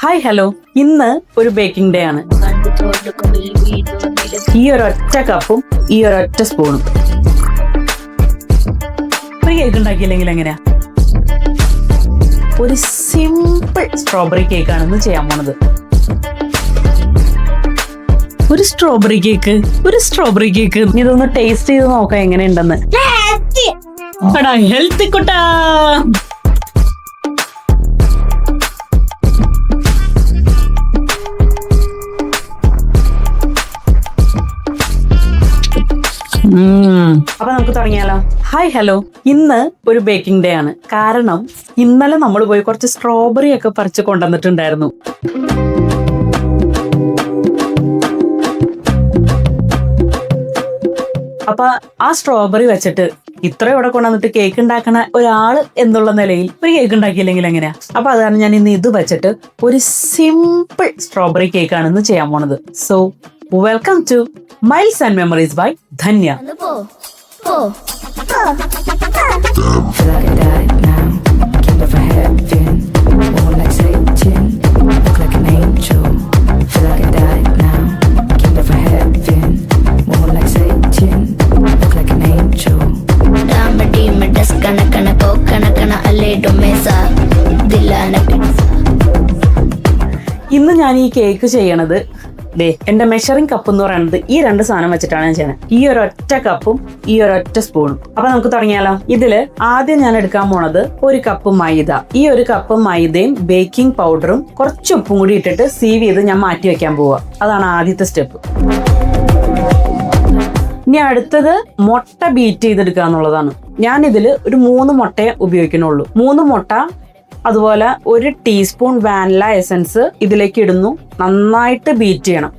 Hi hello, ഇന്ന് ഒരു baking day ആണ്. ഈ ഒരൊറ്റ കപ്പും ഈ ഒരൊറ്റ സ്പൂണും. ഒരു കേക്ക് ഉണ്ടാക്കിയില്ലെങ്കിൽ എങ്ങനെയാ? ഒരു സിമ്പിൾ സ്ട്രോബെറി കേക്കാണ് ഇന്ന് ചെയ്യാൻ പോണത്. ഒരു സ്ട്രോബെറി കേക്ക് ഇതൊന്ന് ടേസ്റ്റ് ചെയ്ത് നോക്കാം എങ്ങനെയുണ്ടെന്ന്. ഹെൽത്തി കുട്ടാ. അപ്പൊ നമുക്ക് തുടങ്ങിയാലോ. ഹായ് ഹലോ, ഇന്ന് ഒരു ബേക്കിംഗ് ഡേ ആണ്. കാരണം ഇന്നലെ നമ്മൾ പോയി കുറച്ച് സ്ട്രോബെറി ഒക്കെ പറിച്ച് കൊണ്ടുവന്നിട്ടുണ്ടായിരുന്നു. അപ്പൊ ആ സ്ട്രോബെറി വെച്ചിട്ട് ഇത്ര ഇവിടെ കൊണ്ടുവന്നിട്ട് കേക്ക് ഉണ്ടാക്കണ ഒരാള് എന്നുള്ള നിലയിൽ ഒരു കേക്ക് ഉണ്ടാക്കിയില്ലെങ്കിൽ എങ്ങനെയാ? അപ്പൊ അതാണ് ഞാൻ ഇന്ന് ഇത് വെച്ചിട്ട് ഒരു സിമ്പിൾ സ്ട്രോബെറി കേക്കാണ് ഇന്ന് ചെയ്യാൻ പോണത്. So welcome to miles and memories by Dhanya. ഇന്ന് ഞാൻ ഈ കേക്ക് ചെയ്യണത് എന്റെ മെഷറിംഗ് കപ്പ് എന്ന് പറയുന്നത് ഈ രണ്ട് സാധനം വെച്ചിട്ടാണ് ഞാൻ ചെയ്യുന്നത്. ഈ ഒരൊറ്റ കപ്പും ഈ ഒരൊറ്റ സ്പൂണും. അപ്പൊ നമുക്ക് തുടങ്ങിയാലോ. ഇതില് ആദ്യം ഞാൻ എടുക്കാൻ പോണത് ഒരു കപ്പ് മൈദ. ഈ ഒരു കപ്പ് മൈദയും ബേക്കിംഗ് പൗഡറും കുറച്ച് ഉപ്പും കൂടി ഇട്ടിട്ട് സീവ് ചെയ്ത് ഞാൻ മാറ്റി വെക്കാൻ പോവാ. അതാണ് ആദ്യത്തെ സ്റ്റെപ്പ്. ഇനി അടുത്തത് മുട്ട ബീറ്റ് ചെയ്തെടുക്കുക എന്നുള്ളതാണ്. ഞാൻ ഇതില് ഒരു 3 മുട്ടയെ ഉപയോഗിക്കുന്നുള്ളൂ. 3 മുട്ട, അതുപോലെ 1 ടീസ്പൂൺ വാനില എസൻസ് ഇതിലേക്ക് ഇടുന്നു. നന്നായിട്ട് ബീറ്റ് ചെയ്യണം.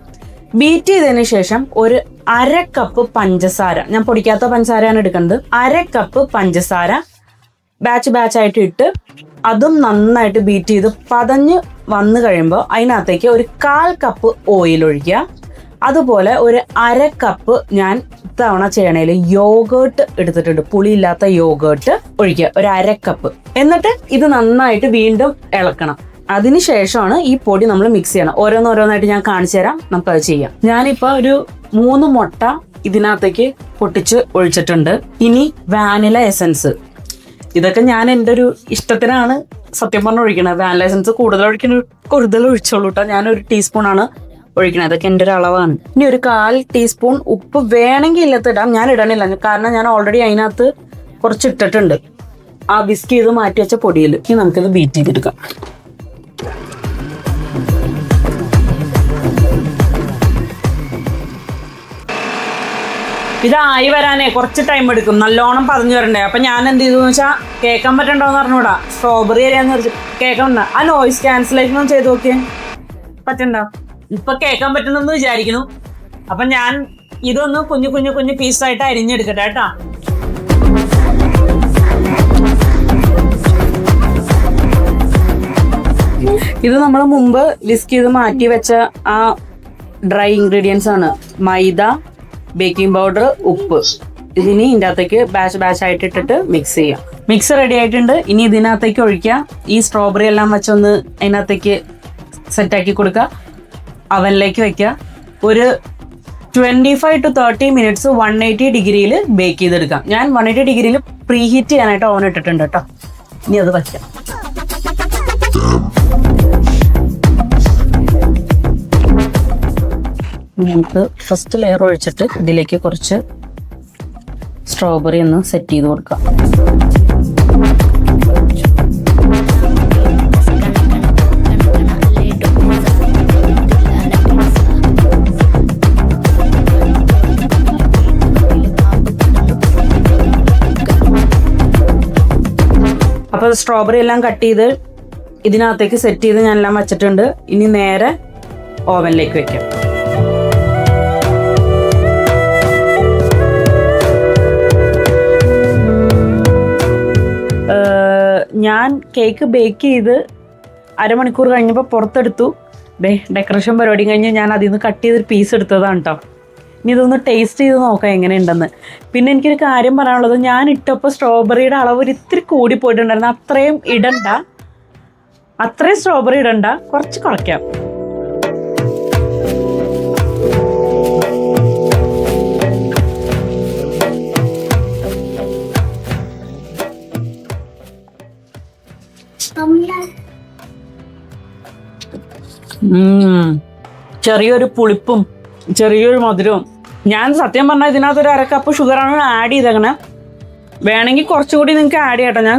ബീറ്റ് ചെയ്തതിന് ശേഷം ഒരു 1/2 കപ്പ് പഞ്ചസാര, ഞാൻ പൊടിക്കാത്ത പഞ്ചസാരയാണ് എടുക്കുന്നത്. 1/2 കപ്പ് പഞ്ചസാര ബാച്ചായിട്ട് ഇട്ട് അതും നന്നായിട്ട് ബീറ്റ് ചെയ്ത് പതഞ്ഞ് വന്നു കഴിയുമ്പോൾ അതിനകത്തേക്ക് ഒരു 1/4 കപ്പ് ഓയിൽ ഒഴിക്കുക. അതുപോലെ ഒരു 1/2 കപ്പ് ഞാൻ ഇത്തവണ ചെയ്യണേൽ യോഗേർട്ട് എടുത്തിട്ടുണ്ട്. പുളിയില്ലാത്ത യോഗേർട്ട് ഒഴിക്കുക, ഒരു 1/2 കപ്പ്. എന്നിട്ട് ഇത് നന്നായിട്ട് വീണ്ടും ഇളക്കണം. അതിനുശേഷമാണ് ഈ പൊടി നമ്മൾ മിക്സ് ചെയ്യണം. ഓരോന്നോരോന്നായിട്ട് ഞാൻ കാണിച്ചു തരാം, നമുക്കത് ചെയ്യാം. ഞാനിപ്പോ ഒരു 3 മുട്ട ഇതിനകത്തേക്ക് പൊട്ടിച്ച് ഒഴിച്ചിട്ടുണ്ട്. ഇനി വാനില എസൻസ്, ഇതൊക്കെ ഞാൻ എൻ്റെ ഒരു ഇഷ്ടത്തിനാണ് സത്യം പറഞ്ഞ് ഒഴിക്കണത്. വാനില എസൻസ് കൂടുതൽ ഒഴിച്ചോളൂ കേട്ടോ. ഞാനൊരു ടീസ്പൂണാണ് ഒഴിക്കണം. അതൊക്കെ എൻ്റെ ഒരു അളവാണ്. ഇനി ഒരു 1/4 ടീസ്പൂൺ ഉപ്പ് വേണമെങ്കിൽ ഇല്ലത്തിടാം, ഞാൻ ഇടണില്ല. കാരണം ഞാൻ ഓൾറെഡി അതിനകത്ത് കുറച്ച് ഇട്ടിട്ടുണ്ട് ആ വിസ്ക് ചെയ്ത് മാറ്റി വെച്ച പൊടിയിൽ. ഇനി നമുക്കിത് ബീറ്റ് ചെയ്തെടുക്കാം. ഇതായി വരാനേ കുറച്ച് ടൈം എടുക്കും, നല്ലോണം പതഞ്ഞു വരണ്ടേ. അപ്പൊ ഞാൻ എന്ത് ചെയ്തു വെച്ചാൽ കേൾക്കാൻ പറ്റണ്ടോന്ന് അറിഞ്ഞൂടാ, സ്ട്രോബെറി അറിയാന്ന് വെച്ചാൽ കേൾക്കണ്ട. ആ നോയിസ് ക്യാൻസലേഷൻ ഒന്ന് ചെയ്ത് നോക്കിയേ, പറ്റണ്ടോ? ഇപ്പൊ കേൾക്കാൻ പറ്റുന്നെന്ന് വിചാരിക്കുന്നു. അപ്പൊ ഞാൻ ഇതൊന്ന് കുഞ്ഞു പീസായിട്ട് അരിഞ്ഞെടുക്കട്ടെ കേട്ടാ. ഇത് നമ്മൾ മുമ്പ് വിസ്ക് ചെയ്ത് മാറ്റി വെച്ച ആ ഡ്രൈ ഇൻഗ്രീഡിയൻസ് ആണ്. മൈദ, ബേക്കിംഗ് പൗഡർ, ഉപ്പ്. ഇതിനി ഇതിൻ്റെ അകത്തേക്ക് ബാച്ചായിട്ട് ഇട്ടിട്ട് മിക്സ് ചെയ്യാം. മിക്സ് റെഡി ആയിട്ടുണ്ട്. ഇനി ഇതിനകത്തേക്ക് ഒഴിക്കുക. ഈ സ്ട്രോബെറി എല്ലാം വെച്ചൊന്ന് അതിനകത്തേക്ക് സെറ്റാക്കി കൊടുക്കുക. അവനിലേക്ക് വെക്കുക. ഒരു 25 to 30 മിനിറ്റ്സ് 180 ഡിഗ്രിയിൽ ബേക്ക് ചെയ്തെടുക്കാം. ഞാൻ 180 ഡിഗ്രിയിൽ പ്രീ ഹീറ്റ് ചെയ്യാനായിട്ട് ഓവൻ ഇട്ടിട്ടുണ്ട് കേട്ടോ. ഇനി അത് വയ്ക്കാം. നമുക്ക് ഫസ്റ്റ് ലെയർ ഒഴിച്ചിട്ട് ഇതിലേക്ക് കുറച്ച് സ്ട്രോബെറി ഒന്ന് സെറ്റ് ചെയ്ത് കൊടുക്കാം. അപ്പോൾ സ്ട്രോബെറി എല്ലാം കട്ട് ചെയ്ത് ഇതിനകത്തേക്ക് സെറ്റ് ചെയ്ത് ഞാൻ എല്ലാം വെച്ചിട്ടുണ്ട്. ഇനി നേരെ ഓവനിലേക്ക് വെക്കാം. ഞാൻ കേക്ക് ബേക്ക് ചെയ്ത് 1/2 മണിക്കൂർ കഴിഞ്ഞപ്പോൾ പുറത്തെടുത്തു. ഡെക്കറേഷൻ പരിപാടി കഴിഞ്ഞ് ഞാൻ അതിൽ നിന്ന് കട്ട് ചെയ്തൊരു പീസ് എടുത്തതാണ് കേട്ടോ. ഇനി ഇതൊന്ന് ടേസ്റ്റ് ചെയ്ത് നോക്കാം എങ്ങനെയുണ്ടെന്ന്. പിന്നെ എനിക്കൊരു കാര്യം പറയാനുള്ളത്, ഞാൻ ഇട്ടപ്പോൾ സ്ട്രോബെറിയുടെ അളവ് ഒരു ഇത്തിരി കൂടി പോയിട്ടുണ്ടായിരുന്നു. അത്രയും ഇടണ്ട, അത്രയും സ്ട്രോബെറി ഇടണ്ട, കുറച്ച് കുറയ്ക്കാം. ചെറിയൊരു പുളിപ്പും ചെറിയൊരു മധുരവും. ഞാൻ സത്യം പറഞ്ഞാൽ ഇതിനകത്ത് ഒരു 1/2 കപ്പ് ഷുഗറാണ് ആഡ് ചെയ്തേക്കണേ. വേണമെങ്കിൽ കുറച്ചുകൂടി നിങ്ങൾക്ക് ആഡ് ചെയ്യട്ടോ. ഞാൻ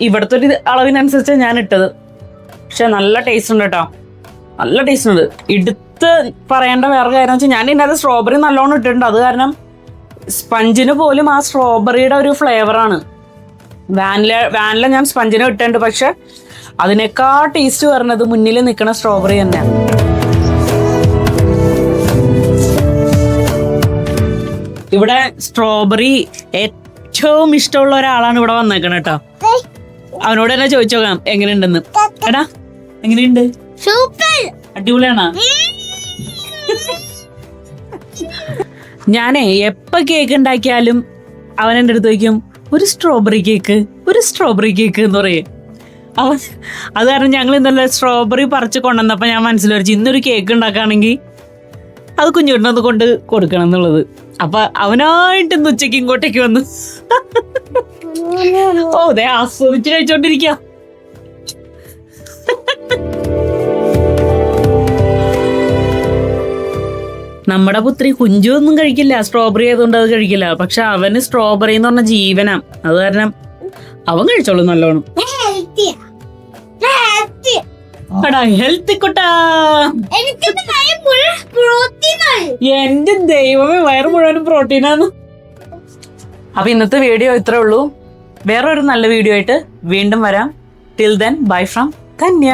ഇവിടുത്തെ ഒരു അളവിനനുസരിച്ച് ഞാൻ ഇട്ടത്. പക്ഷെ നല്ല ടേസ്റ്റ് ഉണ്ട് കേട്ടോ, നല്ല ടേസ്റ്റ് ഉണ്ട്. എടുത്ത് പറയേണ്ട വേറെ കാര്യം വെച്ചാൽ ഞാൻ ഇതിനകത്ത് സ്ട്രോബെറി നല്ലോണം ഇട്ടിട്ടുണ്ട്. അത് കാരണം സ്പഞ്ചിന് പോലും ആ സ്ട്രോബെറിയുടെ ഒരു ഫ്ലേവറാണ്. വാനില ഞാൻ സ്പഞ്ചിന് ഇട്ടിട്ടുണ്ട്, പക്ഷെ അതിനേക്കാൾ ടേസ്റ്റ് വരുന്നത് മുന്നിൽ നിൽക്കുന്ന സ്ട്രോബെറി തന്നെയാണ്. ഇവിടെ സ്ട്രോബെറി ഏറ്റവും ഇഷ്ടമുള്ള ഒരാളാണ് ഇവിടെ വന്നേക്കണ കേട്ടോ. അവനോട് തന്നെ ചോദിച്ചു നോക്കാം എങ്ങനെയുണ്ടെന്ന്. എടാ എങ്ങനെയുണ്ട്? അടിപൊളിയാണോ? ഞാനേ എപ്പോ കേക്ക് ഉണ്ടാക്കിയാലും അവൻ എൻ്റെ അടുത്ത് ചോദിക്കും ഒരു സ്ട്രോബെറി കേക്ക് എന്ന് പറയും അവൻ. അത് കാരണം ഞങ്ങൾ ഇന്നലെ സ്ട്രോബെറി പറിച്ച് കൊണ്ടുവന്നപ്പോൾ ഞാൻ മനസ്സിലാച്ചു ഇന്നൊരു കേക്ക് ഉണ്ടാക്കുകയാണെങ്കിൽ അത് കുഞ്ഞുവിനത് കൊണ്ട് കൊടുക്കണം എന്നുള്ളത്. അപ്പൊ അവനായിട്ട് ഇന്ന് ഉച്ചയ്ക്ക് ഇങ്ങോട്ടേക്ക് വന്നു. ഓ ദേ ആസ്വദിച്ച് കഴിച്ചോണ്ടിരിക്കുക. നമ്മുടെ പുത്രി കുഞ്ചു ഒന്നും കഴിക്കില്ല, സ്ട്രോബെറി ആയതുകൊണ്ട് അത് കഴിക്കില്ല. പക്ഷെ അവന് സ്ട്രോബെറി എന്ന് പറഞ്ഞ ജീവനാ. അത് കാരണം അവൻ കഴിച്ചോളൂ നല്ലോണം. ഹെൽത്തി കുട്ടാ, എന്റെ ദൈവമേ വയറ് മുഴുവനും പ്രോട്ടീനാണ്. അപ്പൊ ഇന്നത്തെ വീഡിയോ ഇത്രേ ഉള്ളൂ. വേറൊരു നല്ല വീഡിയോ ആയിട്ട് വീണ്ടും വരാം. Till then bye from Dhanya.